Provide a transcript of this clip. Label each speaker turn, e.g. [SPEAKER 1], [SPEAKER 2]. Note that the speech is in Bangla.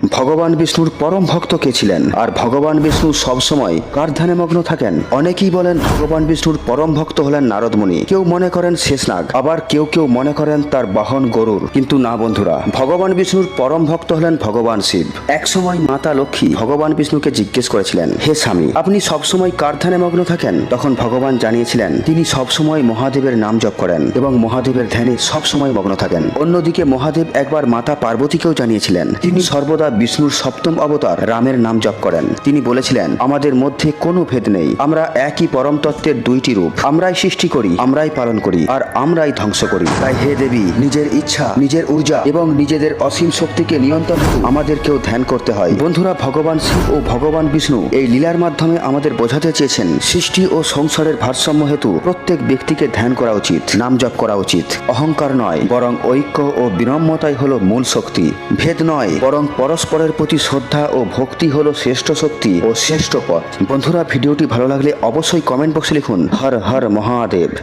[SPEAKER 1] ভগবান বিষ্ণুর পরম ভক্ত কে ছিলেন, আর ভগবান বিষ্ণু সবসময় কার ধ্যানে মগ্ন থাকেন? অনেকেই বলেন ভগবান বিষ্ণুর পরম ভক্ত হলেন নারদ মুনি, কেউ মনে করেন শেষনাগ, আবার কেউ কেউ মনে করেন তার বাহন গরুর। কিন্তু না বন্ধুরা, ভগবান বিষ্ণুর পরম ভক্ত হলেন ভগবান শিব। এক সময় মাতা লক্ষ্মী ভগবান বিষ্ণুকে জিজ্ঞেস করেছিলেন, হে স্বামী, আপনি সবসময় কার ধ্যানে মগ্ন থাকেন? তখন ভগবান জানিয়েছিলেন তিনি সবসময় মহাদেবের নাম জপ করেন এবং মহাদেবের ধ্যানে সবসময় মগ্ন থাকেন। অন্যদিকে মহাদেব একবার মাতা পার্বতীকেও জানিয়েছিলেন তিনি সর্বদা বিষ্ণুর সপ্তম অবতার রামের নাম জপ করেন। তিনি বলেছিলেন, আমাদের মধ্যে কোনো ভেদ নেই, আমরা একই পরম তত্ত্বের দুইটি রূপ, আমরাই সৃষ্টি করি, আমরাই পালন করি, আর আমরাই ধ্বংস করি। তাই হে দেবী, নিজের ইচ্ছা, নিজের ঊর্জা এবং নিজেদের অসীম শক্তিকে নিয়ন্ত্রণ হেতু আমাদেরকেও ধ্যান করতে হয়। বন্ধুরা, ভগবান শিব ও ভগবান বিষ্ণু এই লীলার মাধ্যমে আমাদের বোঝাতে চেয়েছেন সৃষ্টি ও সংসারের ভারসাম্য হেতু প্রত্যেক ব্যক্তিকে ধ্যান করা উচিত, নাম জপ করা উচিত। অহংকার নয়, বরং ঐক্য ও বিনম্রতাই হলো মূল শক্তি। ভেদ নয়, বরং পরস্পরের প্রতি শ্রদ্ধা ও ভক্তি হলো শ্রেষ্ঠ শক্তি ও শ্রেষ্ঠ পথ। বন্ধুরা, ভিডিওটি ভালো লাগলে অবশ্যই কমেন্ট বক্সে লিখুন হর হর মহাদেব।